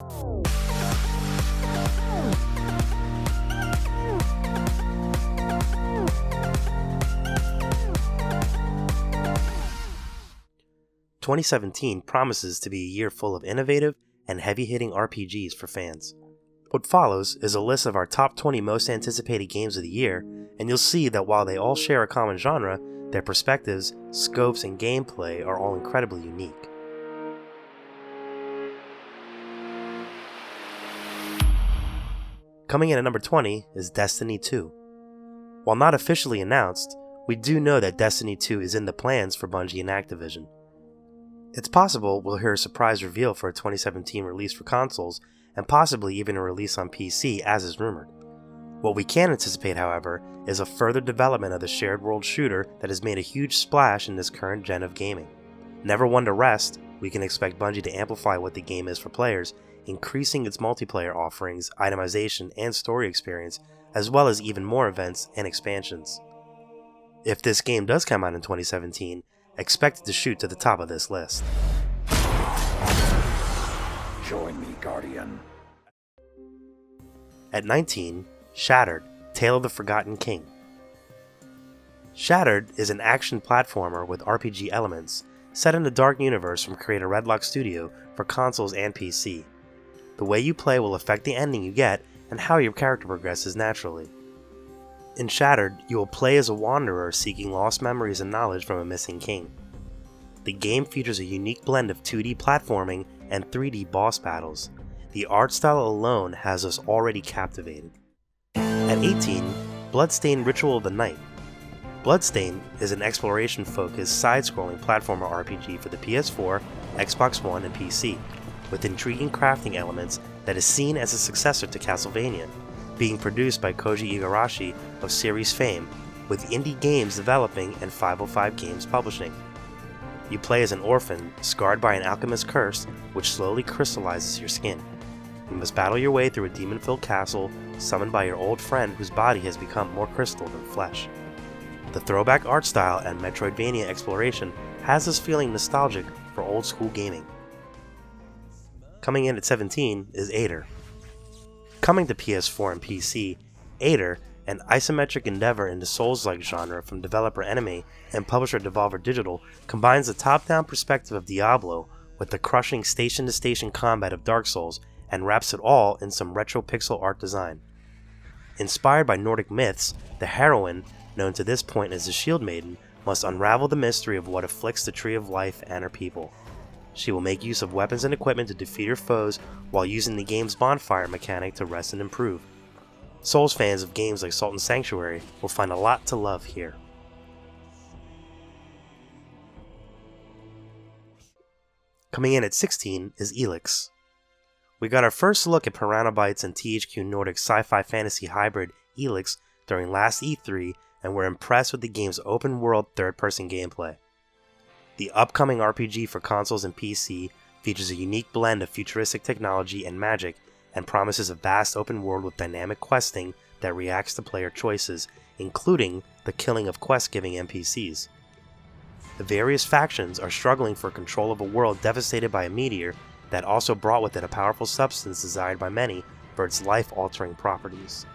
"2017 promises to be a year full of innovative and heavy-hitting RPGs for fans. What follows is a list of our top 20 most anticipated games of the year, and you'll see that while they all share a common genre, their perspectives, scopes, and gameplay are all incredibly unique. Coming in at number 20 is Destiny 2. While not officially announced, we do know that Destiny 2 is in the plans for Bungie and Activision. It's possible we'll hear a surprise reveal for a 2017 release for consoles, and possibly even a release on PC as is rumored. What we can anticipate, however, is a further development of the shared world shooter that has made a huge splash in this current gen of gaming. Never one to rest, we can expect Bungie to amplify what the game is for players, increasing its multiplayer offerings, itemization, and story experience, as well as even more events and expansions. If this game does come out in 2017, expect it to shoot to the top of this list. Join me, Guardian. At 19, Shattered: Tale of the Forgotten King. Shattered is an action platformer with RPG elements, set in a dark universe from creator Redlock Studio for consoles and PC. The way you play will affect the ending you get and how your character progresses naturally. In Shattered, you will play as a wanderer seeking lost memories and knowledge from a missing king. The game features a unique blend of 2D platforming and 3D boss battles. The art style alone has us already captivated. At 18, Bloodstained: Ritual of the Night. Bloodstained is an exploration-focused, side-scrolling platformer RPG for the PS4, Xbox One, and PC, with intriguing crafting elements that is seen as a successor to Castlevania, being produced by Koji Igarashi of series fame, with Indie Games developing and 505 Games publishing. You play as an orphan, scarred by an alchemist's curse, which slowly crystallizes your skin. You must battle your way through a demon-filled castle, summoned by your old friend whose body has become more crystal than flesh. The throwback art style and Metroidvania exploration has us feeling nostalgic for old-school gaming. Coming in at 17 is Aider. Coming to PS4 and PC, Aider, an isometric endeavor in the Souls-like genre from developer Enemy and publisher Devolver Digital, combines the top-down perspective of Diablo with the crushing station-to-station combat of Dark Souls and wraps it all in some retro pixel art design. Inspired by Nordic myths, the heroine, known to this point as the Shield Maiden, must unravel the mystery of what afflicts the Tree of Life and her people. She will make use of weapons and equipment to defeat her foes while using the game's bonfire mechanic to rest and improve. Souls fans of games like Salt and Sanctuary will find a lot to love here. Coming in at 16 is Elix. We got our first look at Piranha Bytes and THQ Nordic's sci-fi fantasy hybrid Elix during last E3 and were impressed with the game's open-world third-person gameplay. The upcoming RPG for consoles and PC features a unique blend of futuristic technology and magic and promises a vast open world with dynamic questing that reacts to player choices, including the killing of quest-giving NPCs. The various factions are struggling for control of a world devastated by a meteor that also brought with it a powerful substance desired by many for its life-altering properties.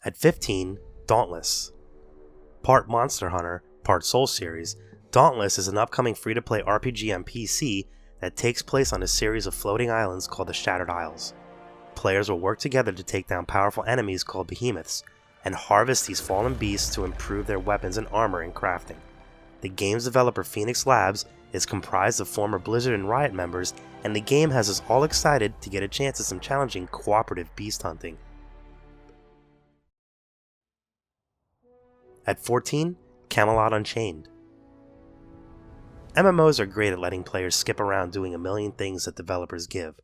At 15, Dauntless. Part Monster Hunter, part Soul series, Dauntless is an upcoming free-to-play RPG on PC that takes place on a series of floating islands called the Shattered Isles. Players will work together to take down powerful enemies called behemoths, and harvest these fallen beasts to improve their weapons and armor and crafting. The game's developer Phoenix Labs is comprised of former Blizzard and Riot members, and the game has us all excited to get a chance at some challenging cooperative beast hunting. At 14, Camelot Unchained. MMOs are great at letting players skip around doing a million things that developers give.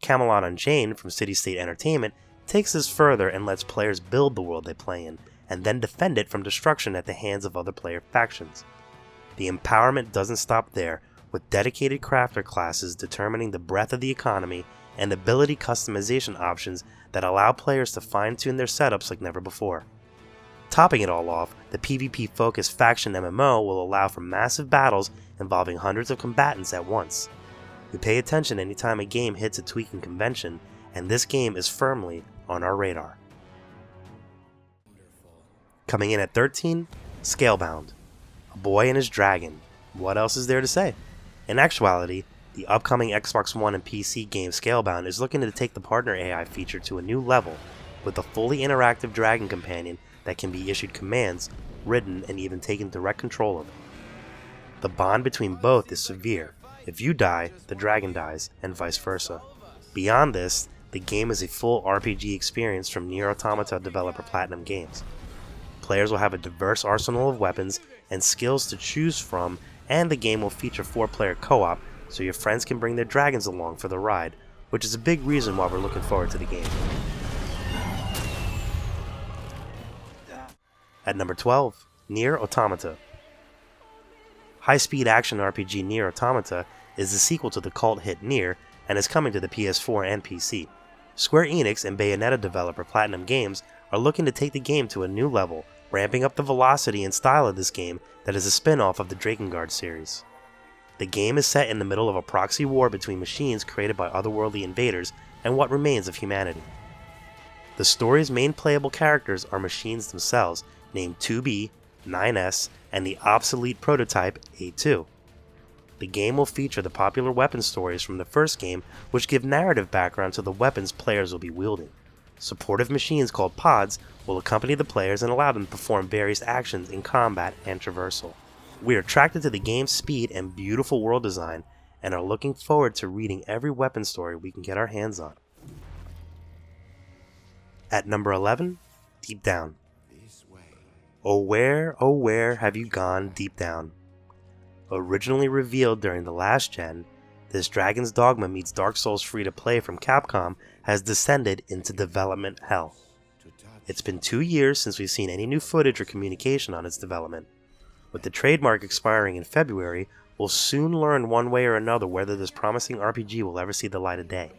Camelot Unchained from City State Entertainment takes this further and lets players build the world they play in, and then defend it from destruction at the hands of other player factions. The empowerment doesn't stop there, with dedicated crafter classes determining the breadth of the economy and ability customization options that allow players to fine-tune their setups like never before. Topping it all off, the PvP-focused faction MMO will allow for massive battles involving hundreds of combatants at once. We pay attention anytime a game hits a tweaking convention, and this game is firmly on our radar. Coming in at 13, Scalebound. A boy and his dragon. What else is there to say? In actuality, the upcoming Xbox One and PC game Scalebound is looking to take the partner AI feature to a new level with a fully interactive dragon companion that can be issued commands, ridden, and even taken direct control of. The bond between both is severe. If you die, the dragon dies, and vice versa. Beyond this, the game is a full RPG experience from Nier Automata developer Platinum Games. Players will have a diverse arsenal of weapons and skills to choose from, and the game will feature 4-player co-op, so your friends can bring their dragons along for the ride, which is a big reason why we're looking forward to the game. At number 12, Nier Automata. High-speed action RPG Nier Automata is the sequel to the cult hit Nier and is coming to the PS4 and PC. Square Enix and Bayonetta developer Platinum Games are looking to take the game to a new level, ramping up the velocity and style of this game that is a spin-off of the Drakengard series. The game is set in the middle of a proxy war between machines created by otherworldly invaders and what remains of humanity. The story's main playable characters are machines themselves, named 2B, 9S, and the obsolete prototype A2. The game will feature the popular weapon stories from the first game, which give narrative background to the weapons players will be wielding. Supportive machines called pods will accompany the players and allow them to perform various actions in combat and traversal. We are attracted to the game's speed and beautiful world design, and are looking forward to reading every weapon story we can get our hands on. At number 11, Deep Down. Oh where have you gone deep down? Originally revealed during the last gen, this Dragon's Dogma meets Dark Souls free-to-play from Capcom has descended into development hell. It's been 2 years since we've seen any new footage or communication on its development. With the trademark expiring in February, we'll soon learn one way or another whether this promising RPG will ever see the light of day.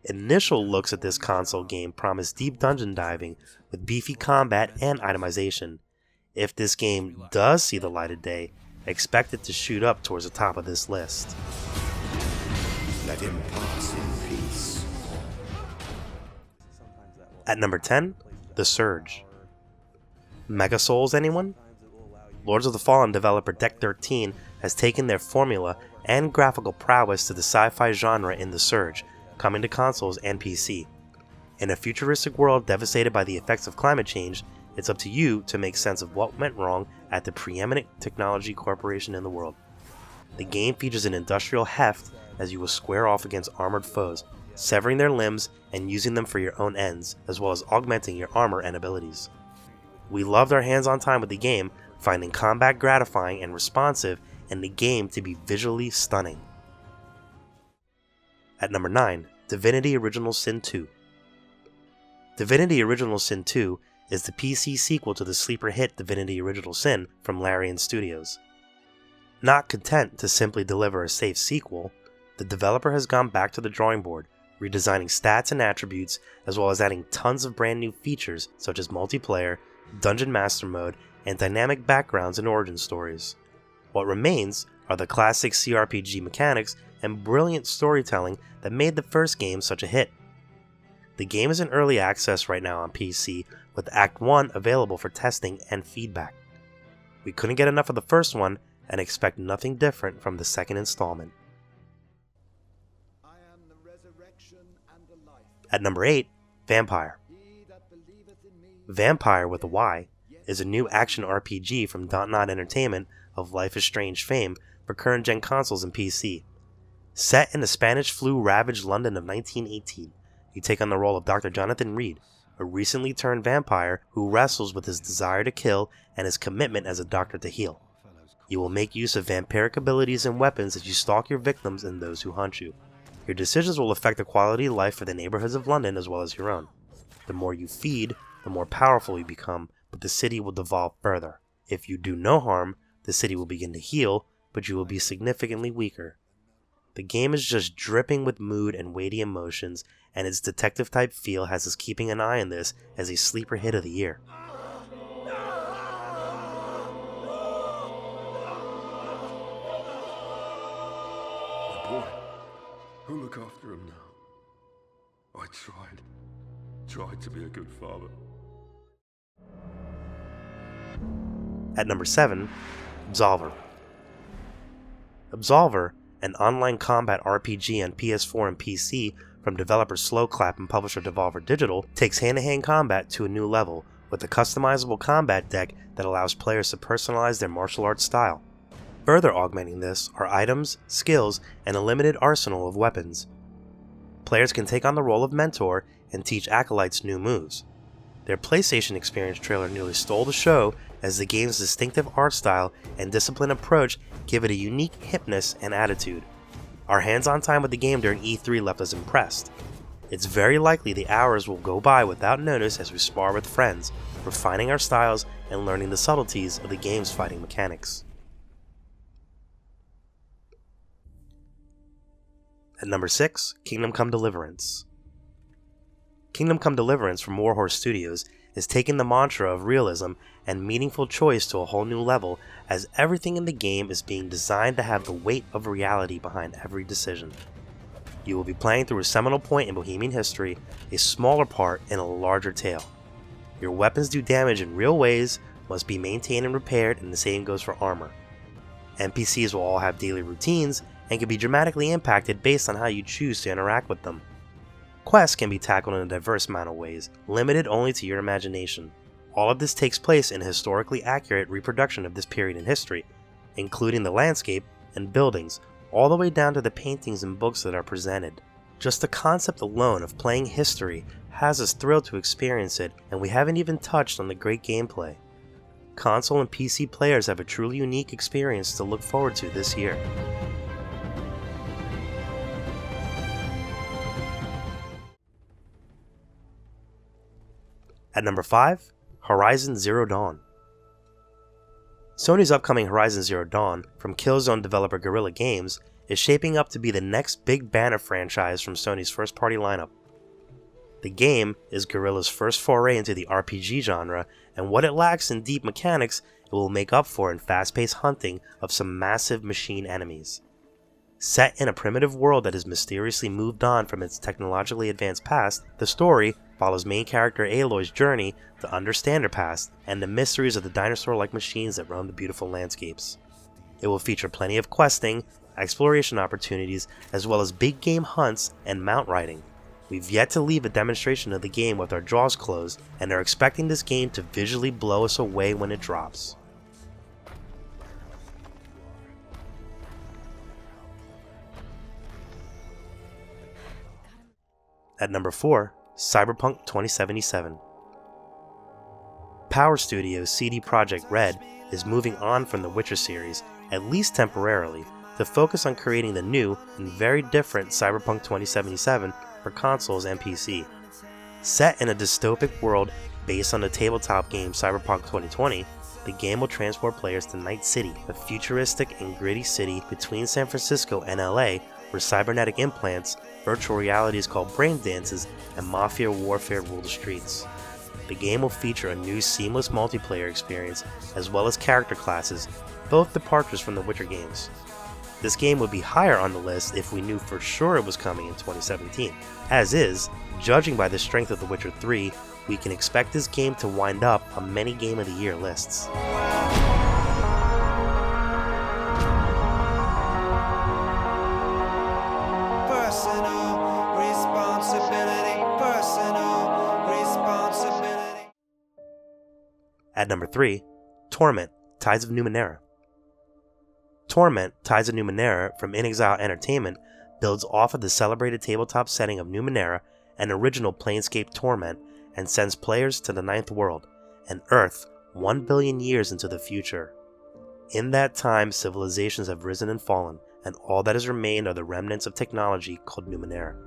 Initial looks at this console game promise deep dungeon diving with beefy combat and itemization. If this game does see the light of day, expect it to shoot up towards the top of this list. Let him pass in peace. At number 10, The Surge. Mega Souls, anyone? Lords of the Fallen developer Deck 13 has taken their formula and graphical prowess to the sci-fi genre in The Surge, coming to consoles and PC. In a futuristic world devastated by the effects of climate change, it's up to you to make sense of what went wrong at the preeminent technology corporation in the world. The game features an industrial heft as you will square off against armored foes, severing their limbs and using them for your own ends, as well as augmenting your armor and abilities. We loved our hands-on time with the game, finding combat gratifying and responsive, and the game to be visually stunning. At number 9, Divinity Original Sin 2. Divinity Original Sin 2 is the PC sequel to the sleeper hit Divinity Original Sin from Larian Studios. Not content to simply deliver a safe sequel, the developer has gone back to the drawing board, redesigning stats and attributes, as well as adding tons of brand new features such as multiplayer, Dungeon Master Mode, and dynamic backgrounds and origin stories. What remains are the classic CRPG mechanics and brilliant storytelling that made the first game such a hit. The game is in early access right now on PC, with Act 1 available for testing and feedback. We couldn't get enough of the first one and expect nothing different from the second installment. At number 8, Vampyr. Vampyr with a Y is a new action RPG from Dontnod Entertainment of Life is Strange fame for current-gen consoles and PC. Set in the Spanish flu-ravaged London of 1918, you take on the role of Dr. Jonathan Reed, a recently turned vampire who wrestles with his desire to kill and his commitment as a doctor to heal. You will make use of vampiric abilities and weapons as you stalk your victims and those who hunt you. Your decisions will affect the quality of life for the neighborhoods of London as well as your own. The more you feed, the more powerful you become, but the city will devolve further. If you do no harm, the city will begin to heal, but you will be significantly weaker. The game is just dripping with mood and weighty emotions, and its detective-type feel has us keeping an eye on this as a sleeper hit of the year. boy. Who'll look after him now? I tried to be a good father. At number 7, Absolver. Absolver, an online combat RPG on PS4 and PC from developer Slowclap and publisher Devolver Digital, takes hand-to-hand combat to a new level with a customizable combat deck that allows players to personalize their martial arts style. Further augmenting this are items, skills, and a limited arsenal of weapons. Players can take on the role of mentor and teach acolytes new moves. Their PlayStation Experience trailer nearly stole the show, as the game's distinctive art style and disciplined approach give it a unique hipness and attitude. Our hands-on time with the game during E3 left us impressed. It's very likely the hours will go by without notice as we spar with friends, refining our styles and learning the subtleties of the game's fighting mechanics. At number 6, Kingdom Come Deliverance. Kingdom Come Deliverance from Warhorse Studios is taking the mantra of realism and meaningful choice to a whole new level, as everything in the game is being designed to have the weight of reality behind every decision. You will be playing through a seminal point in Bohemian history, a smaller part in a larger tale. Your weapons do damage in real ways, must be maintained and repaired, and the same goes for armor. NPCs will all have daily routines and can be dramatically impacted based on how you choose to interact with them. Quests can be tackled in a diverse amount of ways, limited only to your imagination. All of this takes place in a historically accurate reproduction of this period in history, including the landscape and buildings, all the way down to the paintings and books that are presented. Just the concept alone of playing history has us thrilled to experience it, and we haven't even touched on the great gameplay. Console and PC players have a truly unique experience to look forward to this year. At number 5, Horizon Zero Dawn. Sony's upcoming Horizon Zero Dawn from Killzone developer Guerrilla Games is shaping up to be the next big banner franchise from Sony's first-party lineup. The game is Guerrilla's first foray into the RPG genre, and what it lacks in deep mechanics, it will make up for in fast-paced hunting of some massive machine enemies. Set in a primitive world that has mysteriously moved on from its technologically advanced past, the story follows main character Aloy's journey to understand her past and the mysteries of the dinosaur-like machines that roam the beautiful landscapes. It will feature plenty of questing, exploration opportunities, as well as big game hunts and mount riding. We've yet to leave a demonstration of the game with our jaws closed, and are expecting this game to visually blow us away when it drops. At number 4, Cyberpunk 2077. Power Studios' CD Projekt Red is moving on from the Witcher series, at least temporarily, to focus on creating the new and very different Cyberpunk 2077 for consoles and PC. Set in a dystopic world based on the tabletop game Cyberpunk 2020, the game will transport players to Night City, a futuristic and gritty city between San Francisco and LA, where cybernetic implants, virtual realities called brain dances, and mafia warfare rule the streets. The game will feature a new seamless multiplayer experience as well as character classes, both departures from the Witcher games. This game would be higher on the list if we knew for sure it was coming in 2017. As is, judging by the strength of The Witcher 3, we can expect this game to wind up on many Game of the Year lists. At number 3, Torment, Tides of Numenera. Torment, Tides of Numenera from inXile Entertainment builds off of the celebrated tabletop setting of Numenera, an original Planescape Torment, and sends players to the Ninth World, an Earth 1 billion years into the future. In that time, civilizations have risen and fallen, and all that has remained are the remnants of technology called Numenera.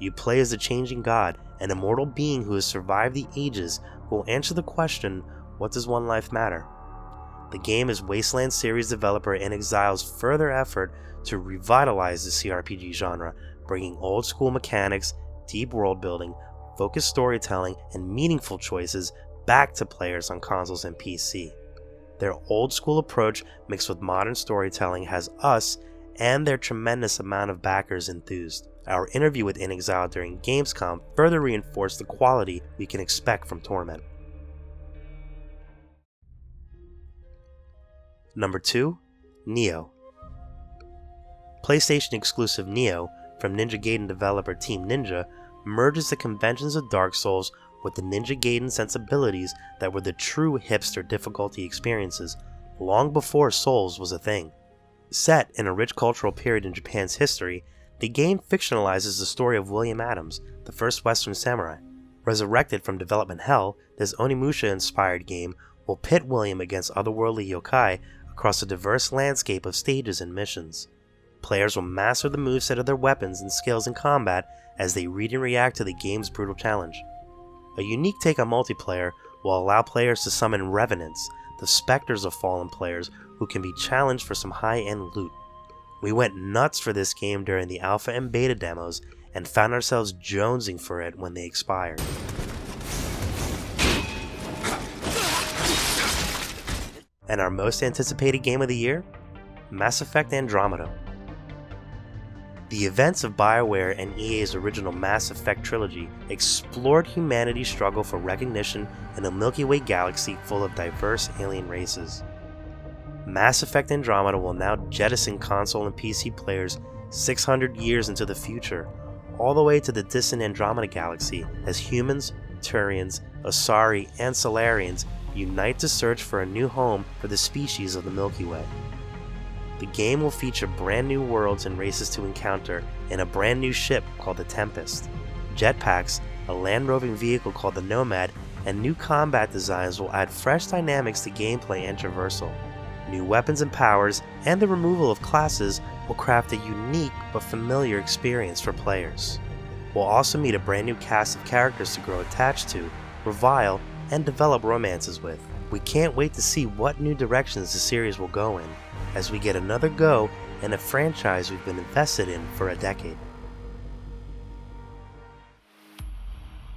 You play as the changing god, an immortal being who has survived the ages, who will answer the question, what does one life matter? The game is Wasteland series developer inXile's further effort to revitalize the CRPG genre, bringing old school mechanics, deep world building, focused storytelling, and meaningful choices back to players on consoles and PC. Their old school approach mixed with modern storytelling has us and their tremendous amount of backers enthused. Our interview with inXile during Gamescom further reinforced the quality we can expect from Torment. Number 2. Nioh. PlayStation exclusive Nioh from Ninja Gaiden developer Team Ninja merges the conventions of Dark Souls with the Ninja Gaiden sensibilities that were the true hipster difficulty experiences long before Souls was a thing. Set in a rich cultural period in Japan's history, the game fictionalizes the story of William Adams, the first Western samurai. Resurrected from development hell, this Onimusha-inspired game will pit William against otherworldly yokai across a diverse landscape of stages and missions. Players will master the moveset of their weapons and skills in combat as they read and react to the game's brutal challenge. A unique take on multiplayer will allow players to summon revenants, the specters of fallen players who can be challenged for some high-end loot. We went nuts for this game during the alpha and beta demos and found ourselves jonesing for it when they expired. And our most anticipated game of the year? Mass Effect Andromeda. The events of BioWare and EA's original Mass Effect trilogy explored humanity's struggle for recognition in a Milky Way galaxy full of diverse alien races. Mass Effect Andromeda will now jettison console and PC players 600 years into the future, all the way to the distant Andromeda galaxy, as humans, Turians, Asari, and Solarians unite to search for a new home for the species of the Milky Way. The game will feature brand new worlds and races to encounter in a brand new ship called the Tempest, jetpacks, a land-roving vehicle called the Nomad, and new combat designs will add fresh dynamics to gameplay and traversal. New weapons and powers, and the removal of classes will craft a unique but familiar experience for players. We'll also meet a brand new cast of characters to grow attached to, revile, and develop romances with. We can't wait to see what new directions the series will go in, as we get another go in a franchise we've been invested in for a decade.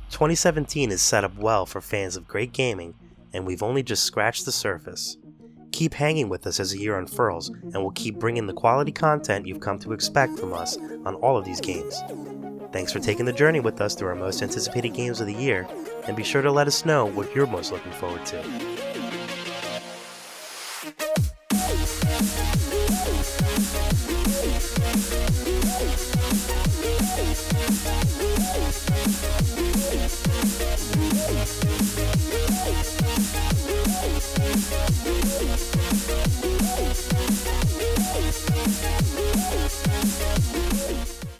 2017 is set up well for fans of great gaming, and we've only just scratched the surface. Keep hanging with us as the year unfurls, and we'll keep bringing the quality content you've come to expect from us on all of these games. Thanks for taking the journey with us through our most anticipated games of the year, and be sure to let us know what you're most looking forward to.